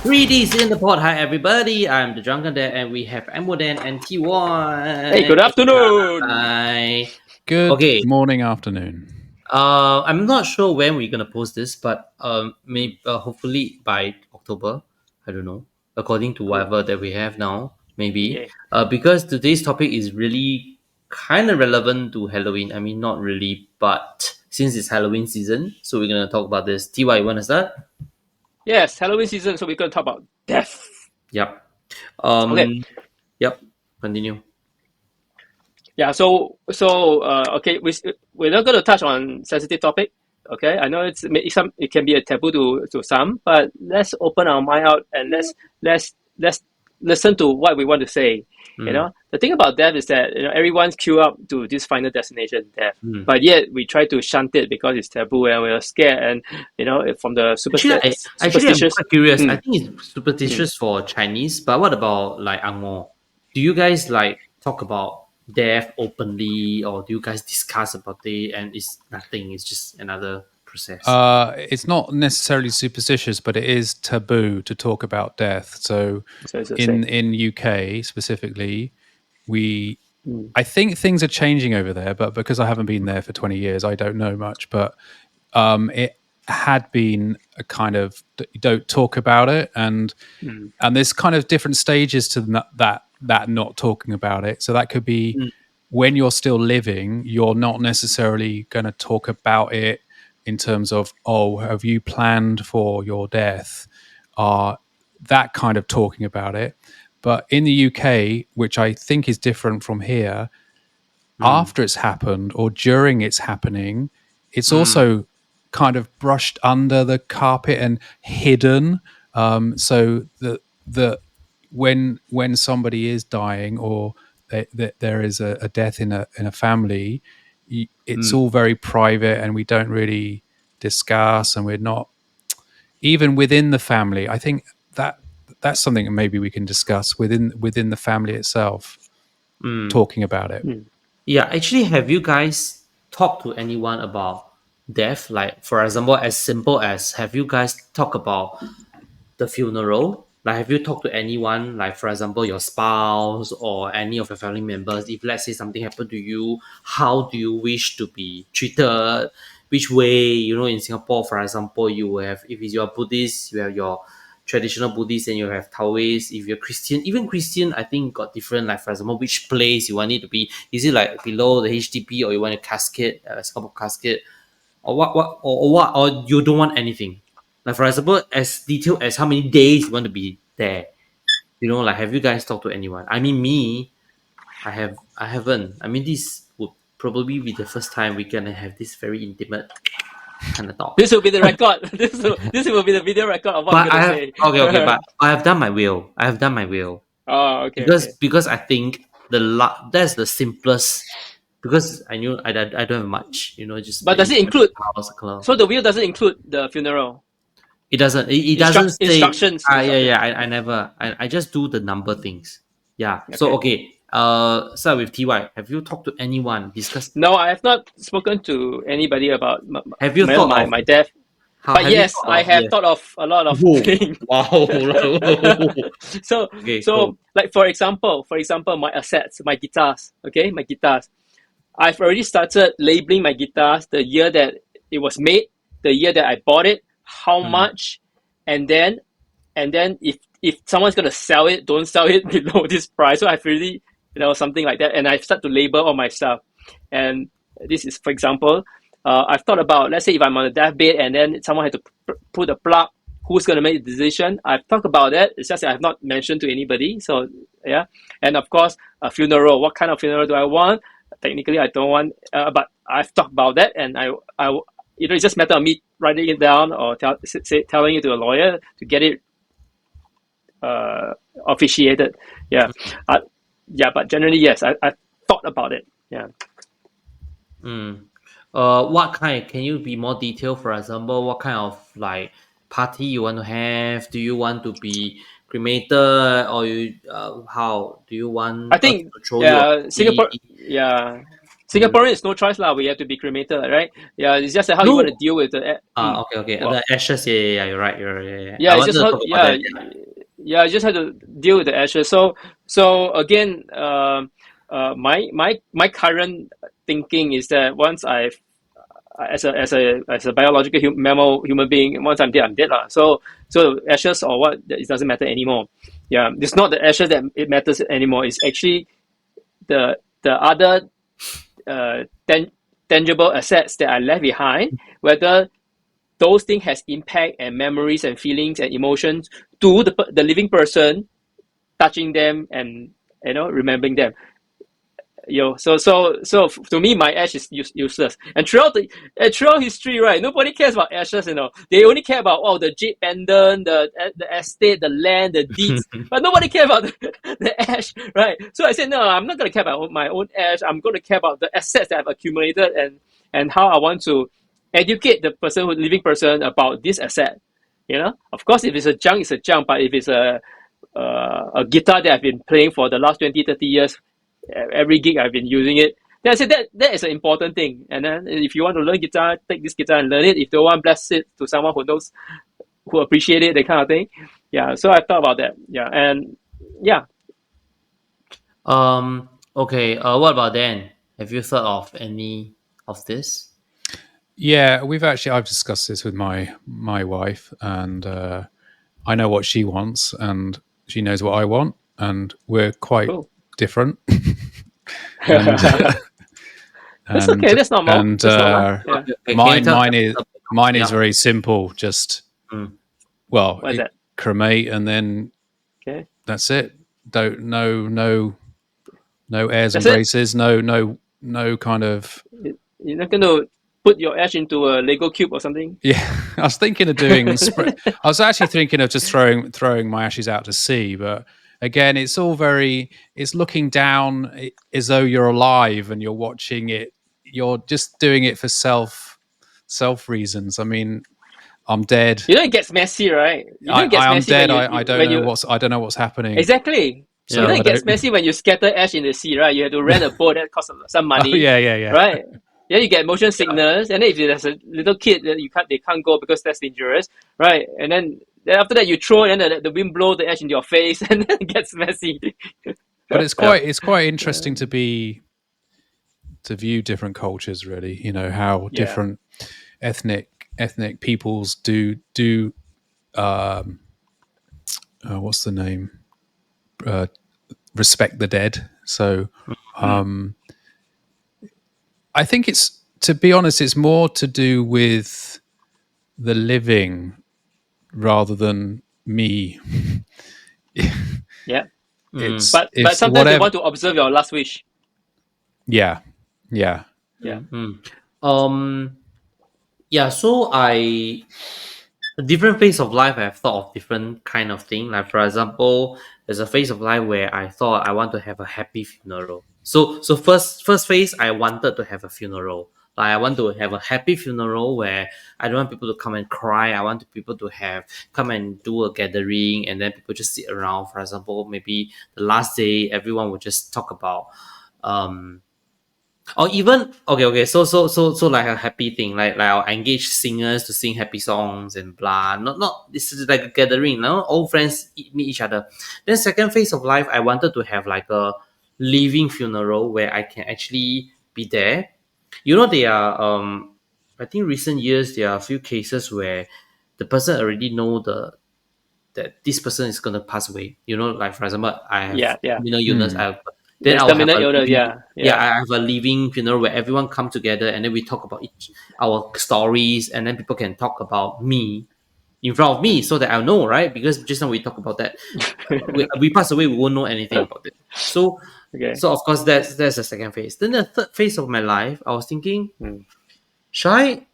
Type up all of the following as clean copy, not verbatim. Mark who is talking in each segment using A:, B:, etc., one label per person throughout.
A: Greetings in the pod. Hi, everybody. I'm the Drunken Dad, and we have Amodan and T1.
B: Hey, good afternoon.
A: Hi.
C: Good
A: Okay.
C: morning, afternoon.
A: I'm not sure when we're gonna post this, but maybe hopefully by October. I don't know. According to
B: Cool.
A: whatever that we have now, maybe.
B: Yeah.
A: Because today's topic is really kind of relevant to Halloween. I mean, not really, but since it's Halloween season, so we're gonna talk about this. Ty, you wanna start?
B: Yes, Halloween season, so we're going to talk about death.
A: Yep.
B: Okay.
A: Yep. Continue.
B: Yeah. Okay. We're not going to touch on sensitive topic. Okay. I know it can be a taboo to some, but let's open our mind out and let's listen to what we want to say.
A: Mm.
B: The thing about death is that everyone's queue up to this final destination, death.
A: Mm.
B: But yet we try to shunt it because it's taboo and we're scared and from the
A: I'm
B: superstitious.
A: quite curious. I
B: Mm,
A: think it's
B: mm.
A: superstitious for Chinese, but what about like Angmo? Do you guys like talk about death openly, or do you guys discuss about it? And it's nothing. It's just another process.
C: It's not necessarily superstitious, but it is taboo to talk about death. So,
B: So it's the same.
C: in UK specifically, we
B: Mm,
C: I think things are changing over there, but because I haven't been there for 20 years, I don't know much. But it had been a kind of you don't talk about it, and
B: mm,
C: there's kind of different stages to that not talking about it. So that could be
A: Mm.
C: when you're still living, you're not necessarily going to talk about it in terms of, oh, have you planned for your death? That kind of talking about it. But in the UK, which I think is different from here,
A: Mm.
C: after it's happened or during it's happening, it's
A: Mm.
C: also kind of brushed under the carpet and hidden. So the when somebody is dying or there is a death in a family, it's
A: Mm.
C: all very private and we don't really discuss, and we're not even within the family. I think that that's something that maybe we can discuss within the family itself,
A: Mm.
C: talking about it.
B: mm.
A: Yeah, actually, have you guys talked to anyone about death? Like, for example, as simple as have you guys talked about the funeral? Like, have you talked to anyone, like, for example, your spouse or any of your family members? If, let's say, something happened to you, how do you wish to be treated? Which way, in Singapore, for example, you have, if you're Buddhist, you have your traditional Buddhist and you have Taoist. If you're Christian, even Christian, I think got different, like, for example, which place you want it to be. Is it like below the HDB, or you want a casket, Singapore casket? Or what, or you don't want anything, like for example, as detailed as how many days you want to be there. Like, have you guys talked to anyone? I mean, me, I haven't. I mean, this would probably be the first time we're gonna have this very intimate kind of talk.
B: This will be the record. This will be the video record of what I'm
A: But I
B: gonna
A: have
B: say.
A: okay, but I have done my will. I have done my will.
B: Oh, okay,
A: because
B: okay.
A: because I think that's the simplest. Because I knew I don't have much, just
B: But does
A: maybe
B: it include?
A: house, a club.
B: So the will doesn't include the funeral
A: It doesn't. It doesn't say.
B: instructions.
A: Yeah.
B: Instructions.
A: I never. I just do the number things. Yeah. So
B: Okay.
A: okay. Start with Ty. Have you talked to anyone? Discuss.
B: No, I have not spoken to anybody about
A: Have you thought of
B: my death.
A: how?
B: But
A: Have you
B: yes,
A: thought
B: I
A: of?
B: have
A: Yes.
B: thought of a lot of
A: Whoa.
B: things.
A: Wow.
B: so
A: Okay. Cool.
B: so like for example, my assets, my guitars. Okay, my guitars. I've already started labeling my guitars, the year that it was made, the year that I bought it, how
A: Mm,
B: much, and then if someone's gonna sell it, don't sell it below this price. So I've really something like that, and I start to label all my stuff. And this is, for example, I've thought about, let's say if I'm on a deathbed and then someone had to put a plug, who's gonna make the decision? I've talked about that. It's just that I've not mentioned to anybody. So yeah, and of course a funeral. What kind of funeral do I want? Technically, I don't want, but I've talked about that, and it's just a matter of me writing it down or telling it to a lawyer to get it officiated. Yeah, uh, yeah, but generally, yes, I thought about it. Yeah.
A: mm. What kind? Can you be more detailed? For example, what kind of like party you want to have? Do you want to be cremated, or you? How do you
B: I
A: want us
B: think
A: to throw you a
B: Singapore,
A: party?
B: yeah, Singaporean is no choice lah. We have to be cremated, right? Yeah, it's just how you want to
A: No.
B: deal with the.
A: Okay.
B: Well,
A: The ashes. Yeah. You're right. Yeah.
B: yeah,
A: I
B: it's
A: wanted
B: just
A: to
B: how.
A: talk about
B: Yeah,
A: that. Yeah.
B: yeah. You just have to deal with the ashes. So again, my current thinking is that once I've as a biological mammal human being, once I'm dead lah. So ashes or what, it doesn't matter anymore. Yeah, it's not the ashes that it matters anymore. It's actually the other uh, tangible assets that I left behind, whether those things has impact and memories and feelings and emotions to the living person, touching them and remembering them. So to me, my ash is useless. And throughout history, right, nobody cares about ashes. They only care about the jade pendant, the estate, the land, the deeds, but nobody care about the ash, right? So I said, no, I'm not gonna care about my own ash. I'm gonna care about the assets that I've accumulated and how I want to educate the living person about this asset. Of course, if it's a junk, it's a junk. But if it's a guitar that I've been playing for the last 20, 30 years, every gig I've been using it. Then I said that is an important thing. And then if you want to learn guitar, take this guitar and learn it. If you want, bless it to someone who knows, who appreciate it, that kind of thing. Yeah. So I thought about that. Yeah. And yeah.
A: Okay. What about Dan? Have you thought of any of this?
C: Yeah, I've discussed this with my wife, and I know what she wants, and she knows what I want, and we're quite
B: Cool.
C: different. and
B: That's okay. That's normal.
C: and
B: That's normal. Yeah.
A: Okay,
C: mine is
A: yeah.
C: very simple. Just
A: Mm.
B: What is that?
C: cremate, and then
B: Okay.
C: that's it. Don't no airs and
B: That's it.
C: graces. No kind of.
B: You're not going to put your ash into a Lego cube or something?
C: Yeah, I was thinking of doing. I was actually thinking of just throwing my ashes out to sea, but again, it's all it's looking down as though you're alive and you're watching it. You're just doing it for self reasons. I mean, I'm dead.
B: It gets messy, right? It gets
C: I am
B: messy when
C: dead.
B: you,
C: I don't
B: when
C: know
B: you
C: what's happening.
B: exactly.
C: So
B: It gets messy when you scatter ash in the sea, right? You have to rent a boat that costs some
C: Oh
B: money,
C: yeah.
B: right? Then you get motion sickness, and then if there's a little kid, then they can't go because that's dangerous, right? And then after that you throw, and then the wind blow the ash into your face, and then it gets messy.
C: But it's quite interesting to view different cultures. Really, how different ethnic peoples do what's the name? Respect the dead. So I think to be honest, it's more to do with the living rather than me.
B: Yeah,
C: It's
B: but sometimes they
C: whatever.
B: want to observe your last wish.
C: Yeah.
B: Yeah,
A: Yeah. So a different phase of life, I've thought of different kind of thing. Like for example, there's a phase of life where I thought I want to have a happy funeral. So first phase, I wanted to have a funeral. Like I want to have a happy funeral where I don't want people to come and cry. I want people to come and do a gathering, and then people just sit around. For example, maybe the last day, everyone would just talk about um or even okay, so like a happy thing, like I'll engage singers to sing happy songs and blah. Not this is like a gathering, no, old friends meet each other. Then second phase of life, I wanted to have like a living funeral where I can actually be there. There are I think recent years there are a few cases where the person already know that this person is gonna pass away. Like for example, I have
B: yeah.
A: terminal illness. Then
B: There's
A: I'll have
B: terminal
A: a
B: illness.
A: living,
B: Yeah.
A: I have a living funeral where everyone come together and then we talk about our stories, and then people can talk about me in front of me so that I'll know, right? Because just now we talk about that. We pass away, we won't know anything about it. So
B: Okay.
A: so of course that's the second phase. Then the third phase of my life, I was thinking,
B: Mm.
A: should I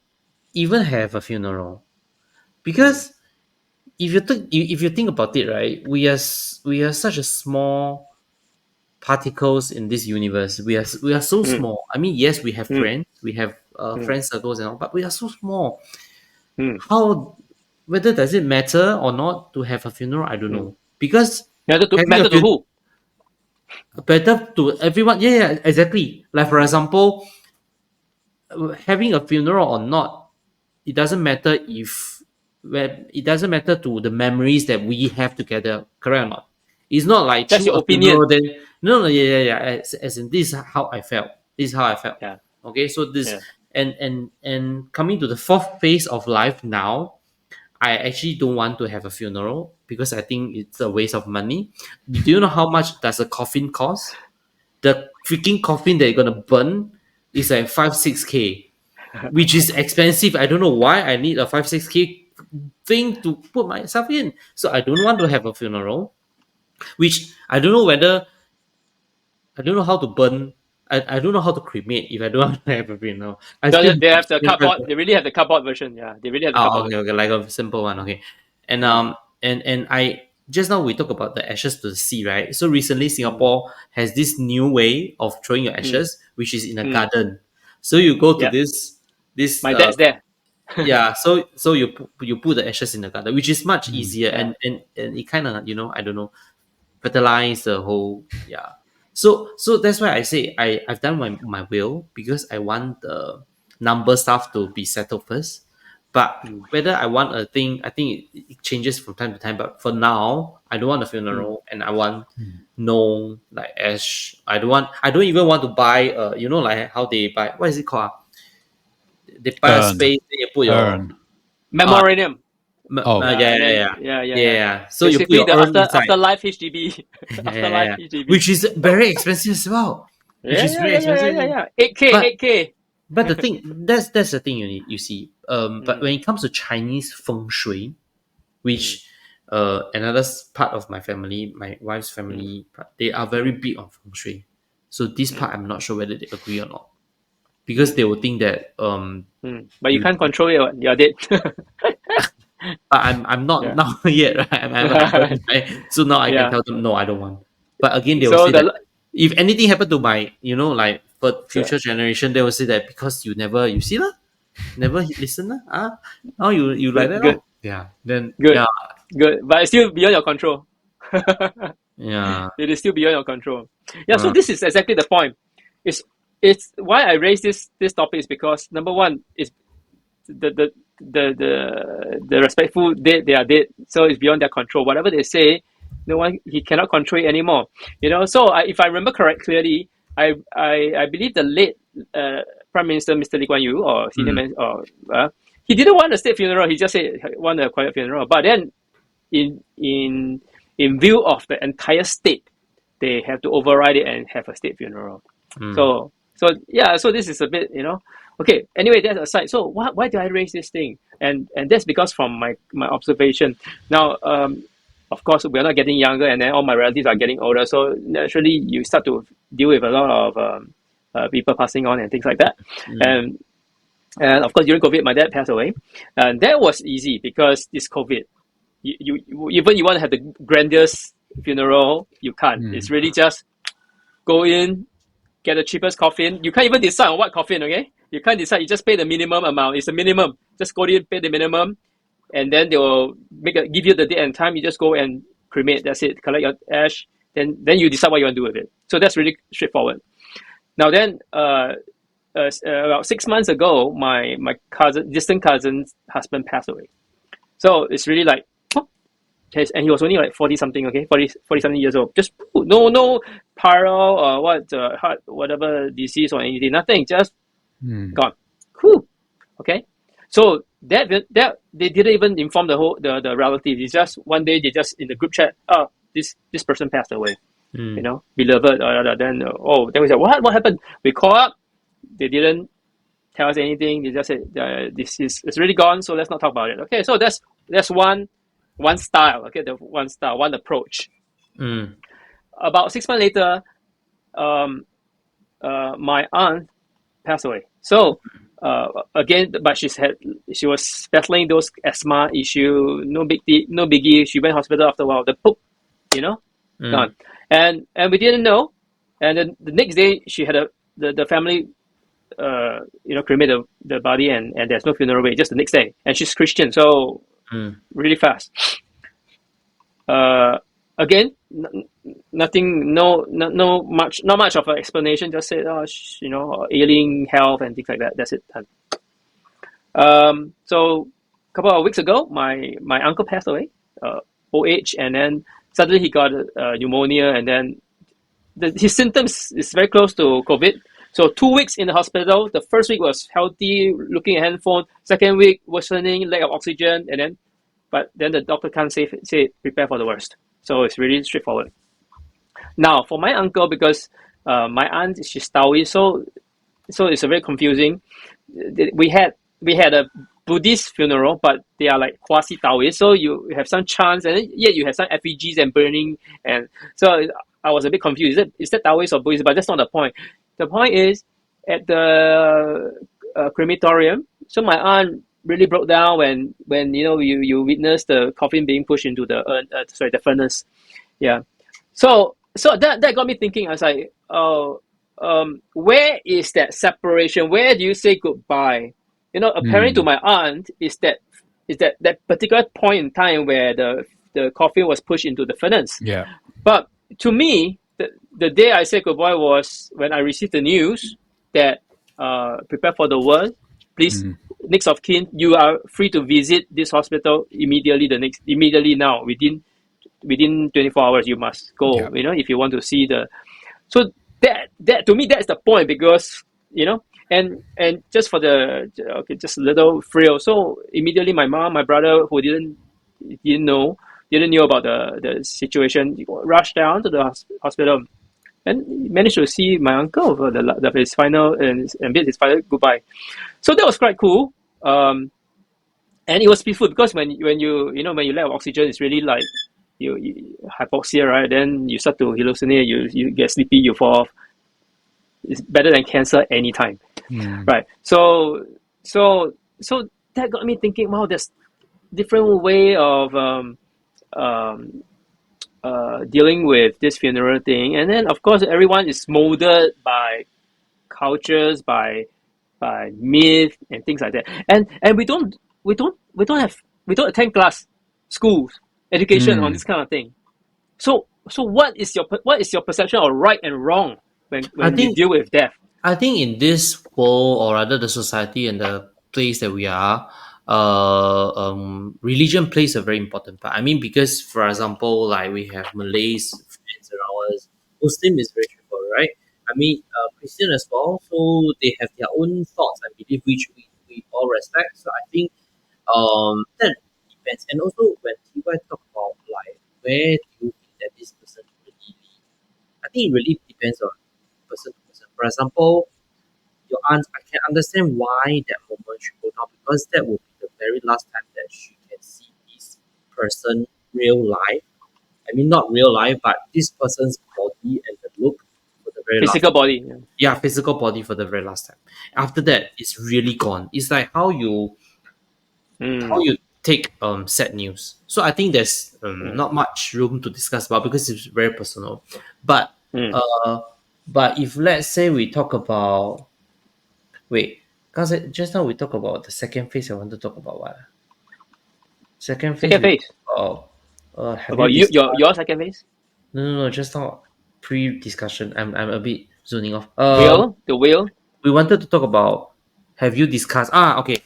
A: even have a funeral? Because if you think about it, right, we are such a small particles in this universe. We are so
B: Mm.
A: small. I mean, yes, we have
B: Mm.
A: friends, we have
B: Mm.
A: friend circles and all, but we are so small.
B: Mm.
A: How Whether does it matter or not to have a funeral? I don't
B: Mm.
A: know, because having a
B: Matter to who?
A: better to everyone. Yeah, exactly. Like for example, having a funeral or not, it doesn't matter if it doesn't matter to the memories that we have together, correct or not? It's not like
B: That's
A: through
B: your
A: a
B: opinion.
A: funeral, then no, yeah. As in this is how I felt. This is how I felt.
B: Yeah,
A: Okay, so this
B: yeah.
A: and coming to the fourth phase of life now, I actually don't want to have a funeral because I think it's a waste of money. Do you know how much does a coffin cost? The freaking coffin that you're gonna burn is like 5-6K, which is expensive. I don't know why I need a 5-6K thing to put myself in. So I don't want to have a funeral, which I don't know whether I don't know how to burn. I don't know how to cremate if I don't want to have a funeral. I
B: So
A: still
B: they have the
A: have
B: cardboard. They really have the cardboard version. Yeah, they really have the
A: oh,
B: cardboard
A: okay,
B: version.
A: okay, like a simple one, okay. And
B: Mm,
A: and I just now we talk about the ashes to the sea, right? So recently
B: mm,
A: Singapore has this new way of throwing your
B: mm,
A: ashes, which is in a
B: mm.
A: garden. So you go to
B: Yeah,
A: this
B: my dad's there.
A: yeah, so you put the ashes in the garden, which is much
C: Mm.
A: easier,
B: Yeah.
A: and it kind of I don't know, fertilize the whole, yeah. So that's why I say I've done my will because I want the number stuff to be settled first. But
B: Mm,
A: whether I want a thing, I think it changes from time to time. But for now, I don't want a
B: mm,
A: funeral, and I want no like ash. I don't even want to buy like how they buy, what is it called? They buy a
C: Urn.
A: space, then you put your
C: Urn.
A: uh,
B: Memorandum.
C: Oh,
A: yeah,
B: Yeah, and
A: yeah,
B: then
A: yeah,
B: yeah.
A: yeah. So you put
B: Basically,
A: your
B: the
A: urn inside.
B: afterlife HDB,
A: Yeah, yeah,
B: afterlife
A: yeah.
B: HDB.
A: Which is very expensive as well. Which is very expensive.
B: 8K,
A: But
B: 8K.
A: the thing that's the thing you see. But
B: Mm,
A: when it comes to Chinese feng shui,
B: mm,
A: which another part of my family, my wife's
B: mm,
A: family, they are very
B: mm,
A: big on feng shui. So this part
B: mm,
A: I'm not sure whether they agree or not because
B: mm,
A: they will think that
B: But you
A: you.
B: can't control it. You're dead.
A: But I'm not
B: Yeah.
A: now yet, right? I haven't, right? So now I can
B: Yeah.
A: tell them no, I don't want. But again, they will
B: So
A: say that if anything happened to my, like for
B: so,
A: future generation, they will say that because you see lah, never listen lah, now you like
B: good,
A: that
B: good,
A: oh, yeah, then
B: good,
A: yeah,
B: good. But it's still beyond your control.
A: yeah,
B: It is still beyond your control. Yeah. So
A: uh,
B: this is exactly the point. It's it's why I raise this topic is because number one is the the the respectful dead, they are dead, so it's beyond their control. Whatever they say, no one, he cannot control it anymore. So if I remember clearly, I believe the late Prime Minister Mr. Lee Kuan Yew, or senior
A: mm,
B: man, or he didn't want a state funeral. He just said he want a quiet funeral. But then in in in view of the entire state, they have to override it and have a state funeral.
A: mm,
B: So yeah, so this is a bit, okay. Anyway, that's aside. So why do I raise this thing? And that's because from my observation. Now, of course, we're not getting younger, and then all my relatives are getting older. So naturally, you start to deal with a lot of people passing on and things like that.
A: mm,
B: And and of course, during COVID, my dad passed away, and that was easy because this COVID. Even you want to have the grandiose funeral, you can't. It's really just go in, get the cheapest coffin. You can't even decide on what coffin, okay? You can't decide. You just pay the minimum amount. It's the minimum. Just go in, pay the minimum, and then they will give you the date and time. You just go and cremate. That's it. Collect your ash. Then you decide what you want to do with it. So that's really straightforward. Now then, about 6 months ago, my distant cousin's husband passed away. So it's really like, and he was only like 40 something, okay, 40 something years old. Just no pyro or heart, whatever disease or anything, nothing, just gone. Cool. Okay. So that they didn't even inform the relatives. It's just one day they just in the group chat, oh, this person passed away,
A: mm,
B: beloved. Then then we said, what happened? We call up. They didn't tell us anything. They just said, this is it's really gone. So let's not talk about it. Okay. So that's one style. Okay, the one style, one approach.
A: mm,
B: About 6 months later, my aunt passed away. So again, but she was battling those asthma issue. No biggie. She went hospital after a while. The poop, you know,
A: mm,
B: gone. And we didn't know. And then the next day, she had the family, cremate the body, and there's no funeral way. Just the next day, and she's Christian, so
A: mm,
B: really fast. Uh, again, nothing, not much of an explanation. Just said, oh, ailing health and things like that. That's it. Done. So a couple of weeks ago, my uncle passed away, old age, and then suddenly he got pneumonia, and then his symptoms is very close to COVID. So 2 weeks in the hospital. The first week was healthy, looking at handphone. Second week worsening, lack of oxygen, but then the doctor can't say prepare for the worst. So it's really straightforward. Now for my uncle, because my aunt, she's Taoist, so it's a very confusing. We had a Buddhist funeral, but they are like quasi Taoist. So you have some chants, and yet you have some effigies and burning, and so I was a bit confused. Is that Taoist or Buddhist? But that's not the point. The point is at the crematorium. So my aunt really broke down when you witness the coffin being pushed into the furnace. Yeah. So that got me thinking. I was like, oh, where is that separation? Where do you say goodbye? Apparently to my aunt is that particular point in time where the coffin was pushed into the furnace.
C: Yeah.
B: But to me, the day I said goodbye was when I received the news that prepare for the worst. Please, next of kin, you are free to visit this hospital immediately now within 24 hours. You must go.
C: Yeah.
B: If you want to see the. So that to me that's the point, because and just for the just a little thrill. So immediately my mom, my brother, who didn't know about the situation, rushed down to the hospital and managed to see my uncle for his final and bid his final goodbye. So that was quite cool. And it was peaceful, because when you lack of oxygen, it's really like you hypoxia, right? Then you start to hallucinate, you get sleepy, you fall off. It's better than cancer anytime, right? So that got me thinking. Wow, there's different way of dealing with this funeral thing, and then of course everyone is molded by cultures, by myth and things like that, and we don't attend schools education on this kind of thing. So what is your perception of right and wrong
A: I
B: when we
A: think
B: deal with death?
A: I think in this world, or rather the society and the place that we are, religion plays a very important part. I mean, because for example, like we have Malays friends around us, Muslim is very straightforward, right? I mean, Christian as well, so they have their own thoughts and belief, which we all respect. So I think that depends. And also when people talk about like where do you think that this person really live, I think it really depends on person to person. For example, your aunt, I can understand why that moment she go down, because that will be the very last time that she can see this person real life. I mean, not real life, but this person's body and the look for the very last
B: Physical
A: time.
B: body.
A: Yeah, physical body for the very last time. After that, it's really gone. It's like how
B: Mm,
A: you take sad news. So I think there's
B: mm,
A: not much room to discuss about, because it's very personal. But
B: mm.
A: uh, but if let's say we talk about, wait, because just now we talk about the second phase. I want to talk about what? Second phase
B: Second
A: we
B: phase.
A: talk about. Have you
B: About you,
A: discussed?
B: your second phase.
A: No. Just now pre-discussion. I'm a bit zoning off.
B: The will
A: We wanted to talk about. Have you discussed? Okay.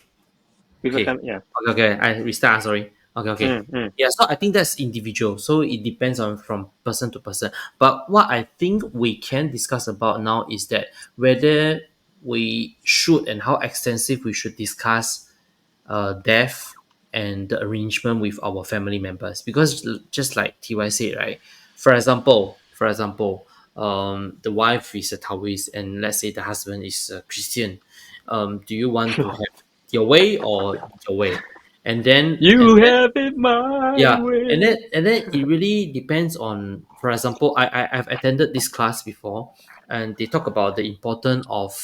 B: with your
A: Okay.
B: family. Yeah.
A: Okay. I restart. Sorry. Okay.
B: Mm.
A: Yeah. So I think that's individual. So it depends on from person to person. But what I think we can discuss about now is that whether we should and how extensive we should discuss death and the arrangement with our family members, because just like Ty said, right? For example, the wife is a Taoist and let's say the husband is a Christian. Do you want to have your way or your way? And
B: You
A: then
B: have it my
A: yeah, and
B: way.
A: then and then it really depends on. For example, I've attended this class before, and they talk about the importance of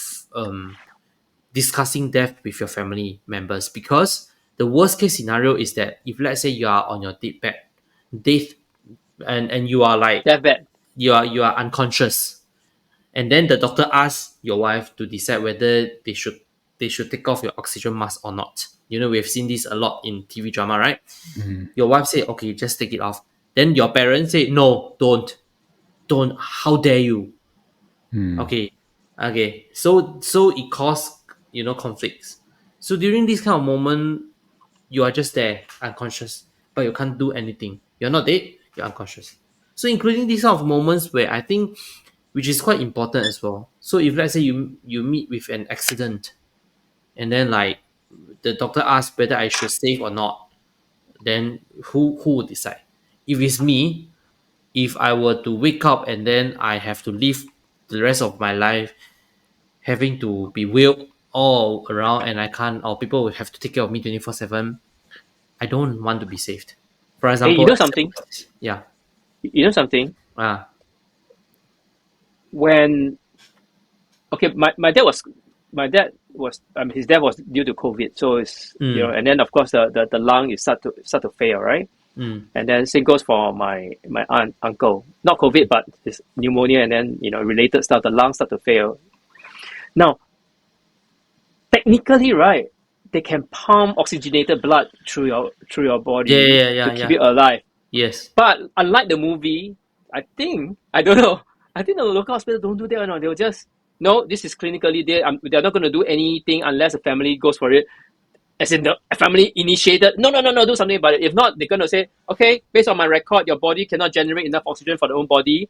A: discussing death with your family members, because the worst case scenario is that if let's say you are on your deathbed, death, and you are like
B: Death bed.
A: you are unconscious, and then the doctor asks your wife to decide whether they should take off your oxygen mask or not. We've seen this a lot in TV drama, right? Your wife say, okay, just take it off. then your parents say no, don't, how dare you.
C: Hmm.
A: Okay, so it causes conflicts. So during this kind of moment, you are just there unconscious, but you can't do anything. You're not dead, you're unconscious. So including these kind of moments where I think, which is quite important as well. So if let's say you meet with an accident, and then like the doctor asks whether I should save or not, then who would decide? If it's me, if I were to wake up and then I have to live the rest of my life having to be wheeled all around, and I can't, or people will have to take care of me 24/7, I don't want to be saved. For
B: Hey, you
A: example,
B: know something?
A: yeah,
B: You know something?
A: ah,
B: When okay, my dad was his death was due to COVID, so it's
A: mm,
B: and then of course the lung is start to fail, right?
A: mm,
B: And then same goes for my aunt uncle, not COVID but his pneumonia, and then related stuff, the lungs start to fail. Now technically, right, they can pump oxygenated blood through your
A: yeah,
B: body
A: yeah,
B: to
A: yeah,
B: keep
A: yeah,
B: it alive.
A: yes,
B: But unlike the movie, I don't know. I think the local hospital don't do that or not. They'll just no. This is clinically there. They're not going to do anything unless the family goes for it. As in the family initiated. No, no, no, no. Do something about it. If not, they're going to say, okay, based on my record, your body cannot generate enough oxygen for the own body.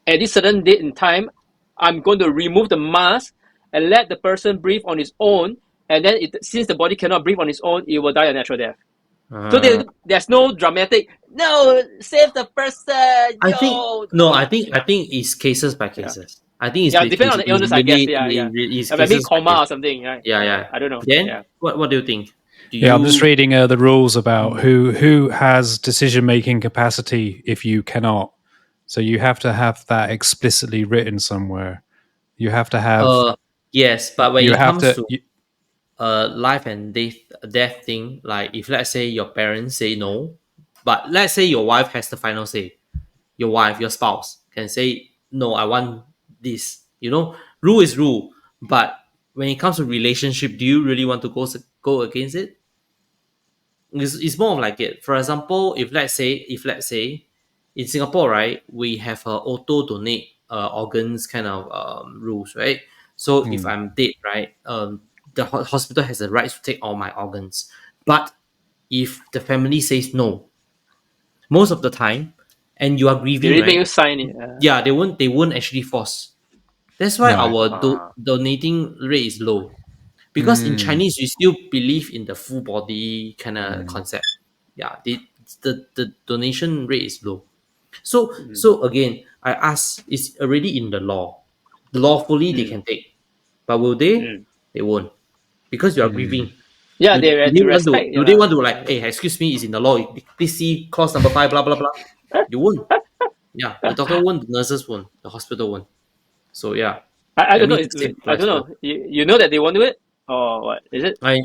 B: At this certain date in time, I'm going to remove the mask and let the person breathe on its own. And then, since the body cannot breathe on its own, it will die a natural death. So
A: uh,
B: there's no dramatic. No, save the person.
A: I think
B: Yo,
A: no,
B: no.
A: I think it's cases by
B: Yeah,
A: cases. I think it's
B: yeah. Depending on the illness, I guess. Yeah, yeah.
A: it's
B: Maybe
A: cases by
B: coma or
A: cases.
B: something. Right.
A: Yeah,
B: Yeah.
A: yeah.
B: I don't know.
A: Then
B: Yeah.
A: what do you think? Do
C: Yeah, I'm just
A: you
C: reading the rules about
A: mm,
C: who has decision making capacity if you cannot. So you have to have that explicitly written somewhere. You have to have.
A: uh yes, but when
C: You
A: it
C: have
A: comes
C: to.
A: to life and death thing, like if let's say your parents say no, but let's say your wife has the final say. Your wife, your spouse can say no, I want this. Rule is rule, but when it comes to relationship, do you really want to go against it? It's more of like it. For example, if let's say in Singapore, right, we have a auto donate organs kind of rules, right? So if
C: Hmm,
A: I'm dead, right, the hospital has the right to take all my organs. But if the family says no, most of the time, and you are
B: They
A: grieving,
B: really make
A: right?
B: you sign it.
A: Yeah, they won't actually force. That's why
C: right.
A: our
B: Uh,
A: donating rate is low, because in
C: Hmm,
A: Chinese we still believe in the full body kind of
C: hmm,
A: concept. Yeah, the donation rate is low. So
B: mm,
A: so again, I ask, it's already in the law. Lawfully they
B: mm,
A: can take, but will they?
B: mm.
A: They won't, because you are
C: hmm.
A: grieving.
B: Yeah,
A: Do,
B: they
A: do
B: have
A: they
B: to
A: want to
B: respect. Yeah,
A: do they
B: lah.
A: want to like, hey, excuse me, it's in the law. Please see clause number 5, blah blah blah. You won't. Yeah, the doctor won't, the nurses won't, the hospital won't. So yeah,
B: I
A: I
B: don't know.
A: mean the same
B: I
A: applies
B: don't
A: to us.
B: know. You know that they want to do it, or what is it?
A: I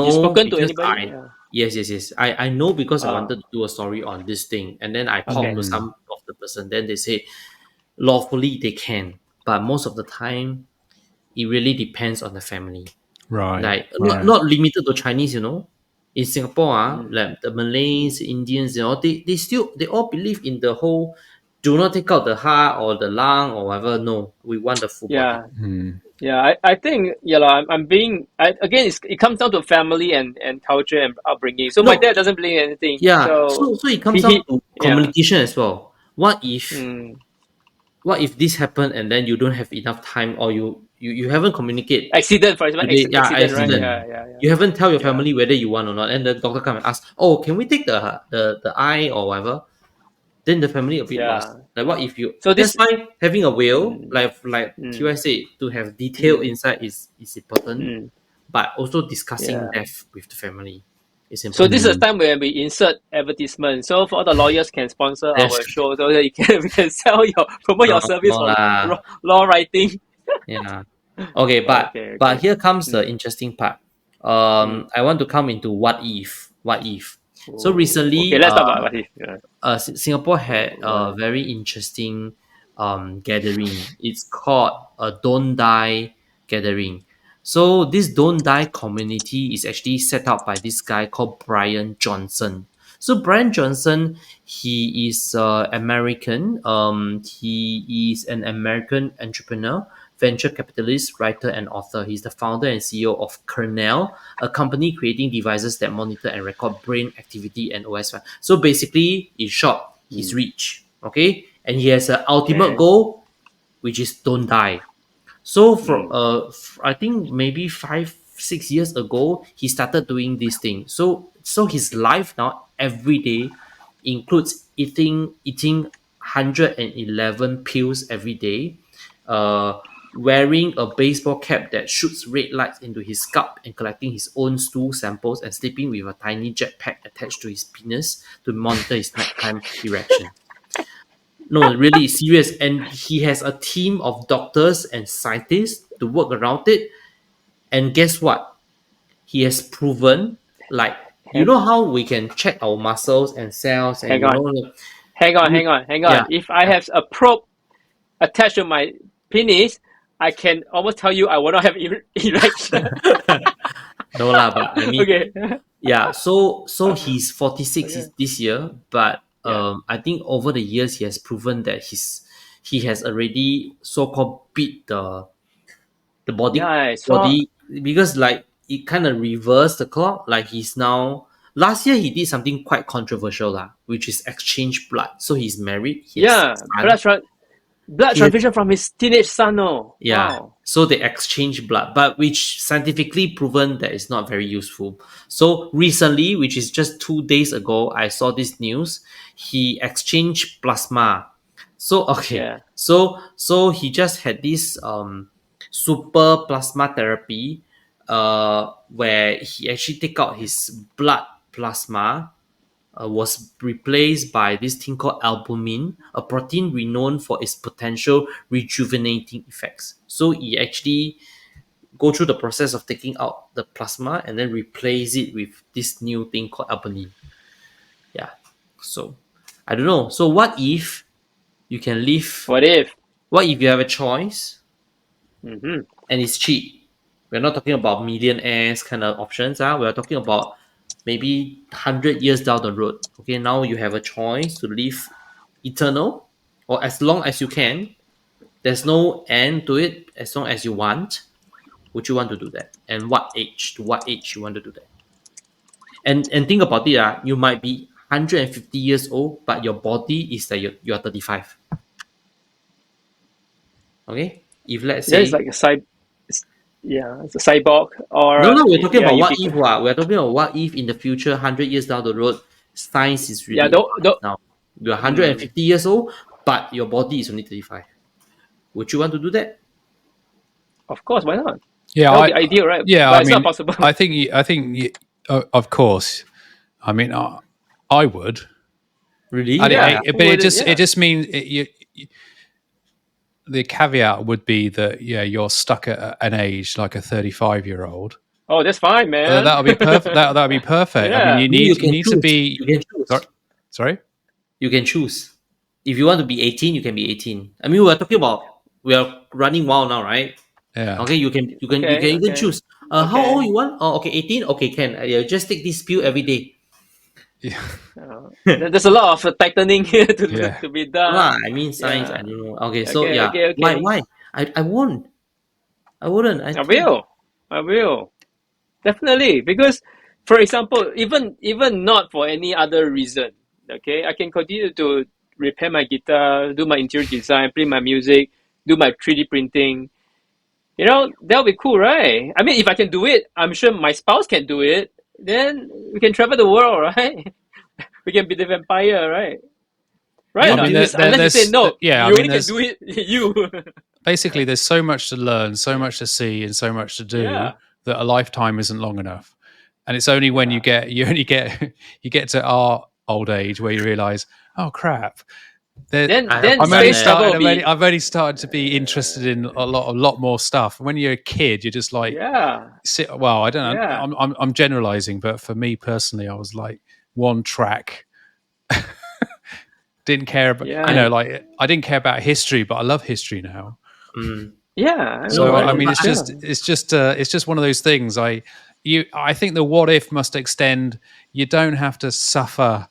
B: You
A: know
B: spoken to
A: because
B: anybody? Yeah.
A: yes, I know because I
B: Ah,
A: wanted to do a story on this thing, and then I talked
B: okay.
A: to
C: Hmm.
A: some of the person. Then they say lawfully they can, but most of the time it really depends on the family.
C: Right,
A: Like not
C: right.
A: not limited to Chinese, In Singapore,
B: Mm.
A: like the Malays, Indians, they all believe in the whole, do not take out the heart or the lung or whatever. No, we want the full body.
B: Yeah.
C: Hmm.
B: Yeah, I think yeah, lah, I'm being again. It comes down to family and culture and upbringing. So my
A: No,
B: dad doesn't believe in anything.
A: yeah.
B: So
A: So it comes down
B: he
A: to
B: yeah.
A: communication as well.
B: Mm.
A: What if this happened and then you don't have enough time, or you haven't communicate
B: Accident, for example,
A: today? Yeah,
B: accident, right?
A: accident.
C: Hmm.
B: Yeah, yeah, yeah,
A: You haven't tell your
B: yeah,
A: family whether you want or not, and the doctor come and ask, oh, can we take the eye or whatever? Then the family a bit lost.
B: yeah.
A: Like what if you?
B: So
A: That's
B: this,
A: why having a will,
B: mm,
A: like
B: mm,
A: TY said, to have detail
B: mm,
A: inside is important,
B: mm,
A: but also discussing
B: yeah.
A: death with the family is
B: So this
A: important.
B: is a
C: Hmm.
B: time where we insert advertisement. So for all the lawyers can sponsor
A: That's
B: our show, so that you can we can sell your promote
A: no,
B: your service
A: no
B: for
A: lah.
B: law writing.
A: Yeah. Okay,
B: Okay,
A: but
B: okay.
A: here comes the
B: Mm,
A: interesting part.
B: mm.
A: I want to come into what if. What if? So
B: Oh, okay.
A: recently,
B: Let's talk about what if. Yeah.
A: Singapore had
B: What
A: a
B: if?
A: very interesting gathering. It's called a Don't Die gathering. So this Don't Die community is actually set up by this guy called Brian Johnson. So Brian Johnson, he is American. He is an American entrepreneur, venture capitalist, writer, and author. He's the founder and CEO of Kernel, a company creating devices that monitor and record brain activity and OS. So basically, in short, he's rich. Okay, and he has an ultimate
B: Okay.
A: goal, which is don't die. So for
B: Mm.
A: I think maybe 5 6 years ago, he started doing this thing. So his life now every day includes eating 111 pills every day, wearing a baseball cap that shoots red lights into his scalp and collecting his own stool samples and sleeping with a tiny jetpack attached to his penis to monitor his nighttime erection. No, really serious. And he has a team of doctors and scientists to work around it. And guess what? He has proven, like, you
B: Hang,
A: know how we can check our muscles and cells, and
B: hang on,
A: you,
B: hang
A: yeah,
B: on. If I have a probe attached to my penis, I can almost tell you I will not have erection.
A: no lah, but I mean,
B: Okay.
A: yeah. So he's 46
B: Okay.
A: this year, but
B: Yeah.
A: I think over the years he has proven that he has already so called beat the
B: Yeah,
A: body
B: I saw.
A: body because like it kind of reversed the clock. Like he's now last year he did something quite controversial lah, which is exchange blood. So he's married. He has
B: Yeah,
A: a son.
B: blood
A: He has,
B: transfusion from his teenage son. Oh,
A: yeah.
B: wow.
A: So they exchange blood, but which scientifically proven that it's not very useful. So recently, which is just 2 days ago, I saw this news. He exchanged plasma. So okay,
B: Yeah.
A: so he just had this super plasma therapy, where he actually take out his blood plasma, was replaced by this thing called albumin, a protein renowned for its potential rejuvenating effects. So he actually go through the process of taking out the plasma and then replace it with this new thing called albumin. Yeah. So I don't know. So what if you can live?
B: What if?
A: What if you have a choice
B: Mm-hmm.
A: and it's cheap? We're not talking about millionaires kind of options. We're talking about maybe 100 years down the road. Okay, now you have a choice to live eternal or as long as you can. There's no end to it as long as you want. Would you want to do that? And what age? To what age you want to do that? And think about it. You might be 150 years old, but your body is that you're 35. Okay? If let's
B: That is
A: say
B: like yeah, it's a cyborg or
A: no, we're talking
B: yeah,
A: about
B: you
A: what
B: be
A: if. We're talking about what if in the future, 100 years down the road, science is
B: yeah,
A: really advanced now. You're
B: mm,
A: 150 years old, but your body is only 35. Would you want to do that?
B: of course, why not?
C: Yeah,
B: That would be ideal, right?
C: yeah.
B: But
C: I
B: it's not
C: mean,
B: possible.
C: of course. I mean, I would.
A: Really?
C: And
B: Yeah,
A: Why?
C: it,
B: who
C: but
B: wouldn't?
C: it
B: Yeah.
C: just means the caveat would be that you're stuck at an age like a 35-year-old.
B: Oh, that's fine, man.
C: That'll be perfect. That'll be perfect. I mean,
B: Yeah.
C: you
A: No, you
C: need
A: can
C: to
A: choose.
C: be.
A: You can
C: Sorry,
A: choose.
C: sorry.
A: You can choose. If you want to be 18, you can be 18. I mean, we're talking about we are running wild now, right?
C: Yeah,
A: Okay, you can
B: Okay.
A: even
B: Okay.
A: choose. How old
B: Okay.
A: you want? Oh, okay, 18. Okay, can just take this pill every day.
C: yeah,
B: There's a lot of tightening here
C: yeah.
B: to be
A: No lah,
B: done.
A: I mean science. I
B: Yeah.
A: don't know. Okay, so
B: Okay.
A: yeah,
B: Okay.
A: why?
B: Okay.
A: Why? I won't. I wouldn't. I
B: I
A: told.
B: will. I will. Definitely, because, for example, even not for any other reason, okay, I can continue to repair my guitar, do my interior design, play my music, do my 3D printing. That'll be cool, right? I mean, if I can do it, I'm sure my spouse can do it. Then we can travel the world, right? We can be the vampire, right? Right
A: Yeah,
B: or
C: I
B: not?
C: mean,
B: Unless you say no,
C: yeah. I
B: you
C: mean,
B: only can do it, you.
C: basically there's so much to learn, so much to see, and so much to do
B: Yeah,
C: that a lifetime isn't long enough. And it's only when
B: yeah.
C: you only get you get to our old age where you realize, oh crap, there,
B: Then
A: I
B: then
A: haven't
C: I'm
A: done
C: only
B: space
A: that.
B: travel will
C: started.
B: be
C: I've only started to be interested in a lot more stuff. When you're a kid, you're just like,
B: yeah,
C: well, I don't know.
B: yeah,
C: I'm generalizing, but for me personally, I was like one track. Didn't care about
B: yeah.
C: like I didn't care about history, but I love history now.
A: Mm,
B: Yeah, I
A: no,
B: know,
C: So
A: I
C: I
A: know,
B: right?
C: mean,
A: but
B: Yeah.
C: it's just one of those things. I think the what if must extend. You don't have to suffer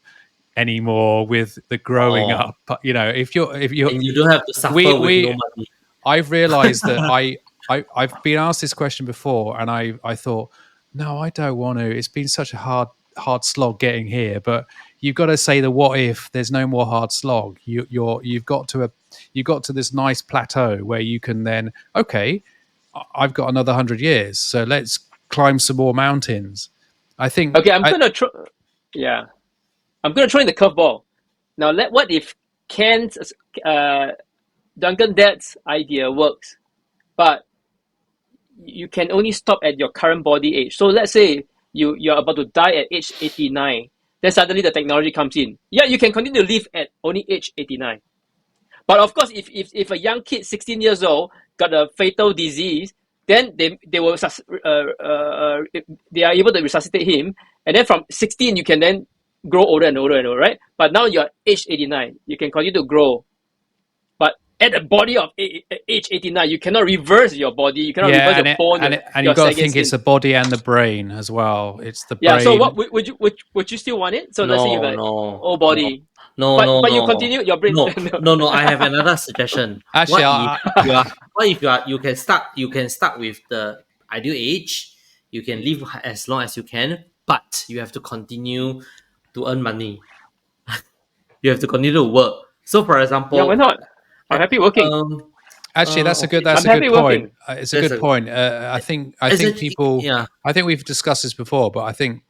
C: anymore with the growing up. If you're
A: and you don't have to suffer with no
C: we
A: money.
C: I've realized that I've been asked this question before, and I thought, no, I don't want to. It's been such a hard slog getting here. But you've got to say the what if. There's no more hard slog. You've got to this nice plateau where you can then, okay, I've got another 100 years, so let's climb some more mountains. I think.
B: Okay, I'm gonna throw. Yeah, I'm gonna throw in the curveball. Now, what if Ken's Duncan Dad's idea works, but you can only stop at your current body age. So let's say you're about to die at age 89. Then suddenly the technology comes in. Yeah, you can continue to live at only age 89. But of course, if a young kid, 16 years old, got a fatal disease, then they will they are able to resuscitate him, and then from 16 you can then grow older and older and older, right? But now you're age 89, you can continue to grow. But at the body of age 89, you cannot reverse your body. You cannot reverse your bone.
C: And you've got to think it's the body and the brain as well. It's the brain.
B: Yeah. So what would you still want it? So let's say you have old body. But you continue your brain.
A: No. I have another suggestion.
C: Actually,
A: you can start with the ideal age. You can live as long as you can, but you have to continue to earn money. You have to continue to work. So, for example,
B: yeah, why not? I'm happy working.
C: Actually, that's a good point. It's a good point. I think people.
A: Yeah.
C: I think we've discussed this before, but I think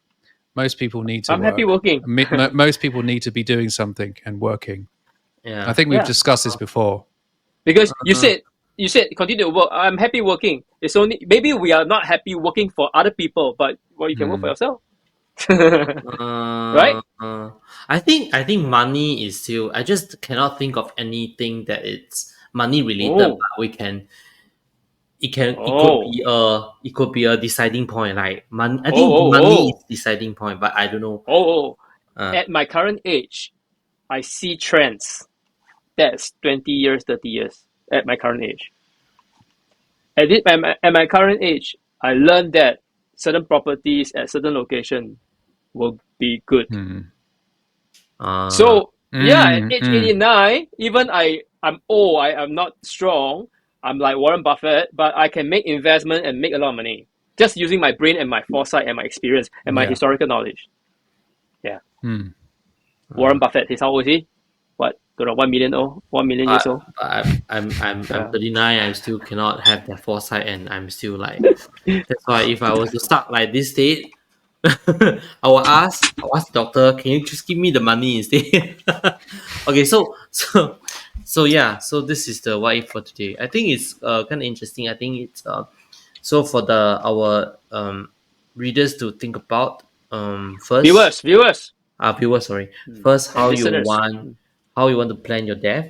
C: most people need to.
B: I'm happy working.
C: Most people need to be doing something and working.
A: Yeah.
C: I think we've discussed this before.
B: Because you said continue to work. I'm happy working. It's only maybe we are not happy working for other people, but you can work for yourself. Right?
A: I think money is still. I just cannot think of anything that it's money related. But we can. It could be a deciding point. Like money. I think money is deciding point, but I don't know.
B: At my current age, I see trends. That's 20 years, 30 years. At my current age. At my current age, I learned that certain properties at certain location will be good. So at age 89, even I'm old, I'm not strong. I'm like Warren Buffett, but I can make investment and make a lot of money just using my brain and my foresight and my experience and my historical knowledge. Yeah. Warren Buffett, he's how old is he? What? 1 million years old.
A: I'm 39. I still cannot have that foresight, and I'm still like. That's why if I was to start like this state, I will ask the doctor, can you just give me the money instead? Okay, so yeah, so this is the what if for today. I think it's kind of interesting. I think it's so for our readers to think about first
B: viewers.
A: Sorry. First, how
B: listeners.
A: you want to plan your death.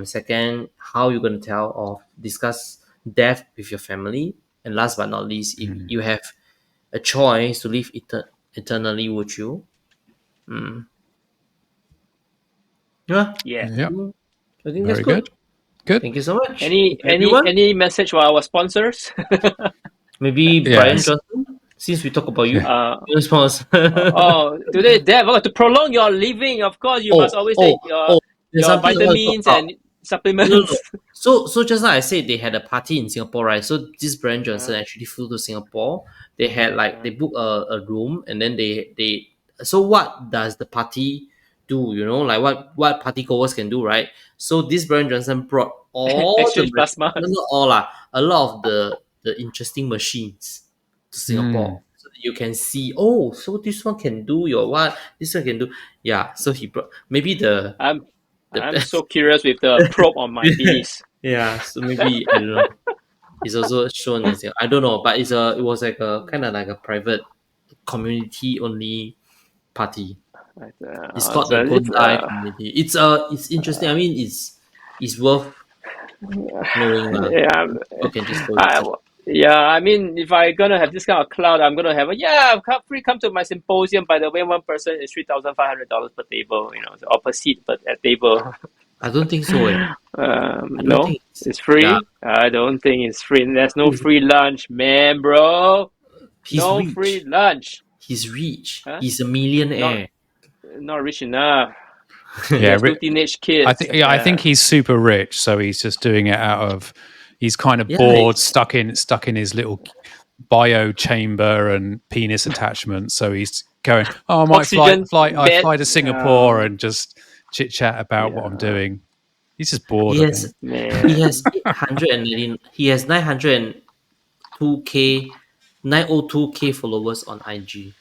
A: Second, how you're going to discuss death with your family. And last but not least, if you have a choice to live eternally, would you? Yeah. I think that's good.
C: Good.
A: Thank you so much.
B: Any message for our sponsors?
A: Maybe Brian Johnson, since we talk about you.
B: Today, Dev, to prolong your living, of course, you must always take your vitamins and supplements.
A: So just like I said, they had a party in Singapore, right? So this Brian Johnson actually flew to Singapore. They had they booked a room, and then they. So what does the party do? You know, like what party goers can do, right? So this Brian Johnson brought all a lot of the interesting machines to Singapore, so that you can see. Oh, so this one can do this one can do. Yeah, so he brought maybe the.
B: I'm so curious with the probe on my penis.
A: Yeah, so maybe I don't know. It's also shown in Singapore. I don't know, but it was like a kind of like a private community only party. It's called the Gondai community. It's interesting. I mean, it's worth knowing. You can just go.
B: I mean, if I'm gonna have this kind of cloud, I'm gonna have come to my symposium. By the way, one person is $3,500 per table, or per seat, but at table.
A: I don't think so.
B: No, it's free. Yeah. I don't think it's free. There's no free lunch, man, bro. Free lunch.
A: He's rich. Huh? He's a millionaire.
B: not rich enough. He
C: Yeah,
B: has two teenage kids.
C: I think he's super rich, so he's just doing it out of he's kind of
A: Yeah,
C: bored, stuck in his little bio chamber and penis attachment. So he's going, oh, I might
B: Oxygen
C: I
B: bed.
C: fly to Singapore and just chit chat about what I'm
B: Yeah,
C: doing. He's just bored,
A: he
C: I
A: has
C: think.
A: he
B: man.
A: has 890. He has 902k, 902k followers on IG.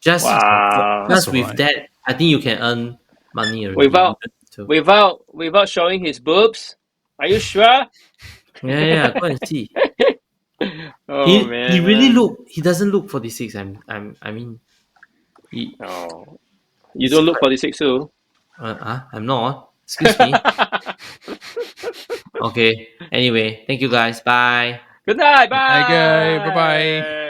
A: Just
B: Wow.
C: That's
A: just
C: all
A: with
C: right.
A: that, I think you can earn money already. You
B: Without
A: don't need to.
B: without showing his boobs. Are you sure?
A: Yeah, yeah. Go and see.
B: Oh
A: He really
B: man.
A: look. He doesn't look 46. I mean,
B: Oh, you
A: he's
B: don't look
A: quite.
B: 46 too.
A: I'm not. Excuse me. Okay. Anyway, thank you guys. Bye.
B: Good night.
C: Okay, bye bye.
B: Bye.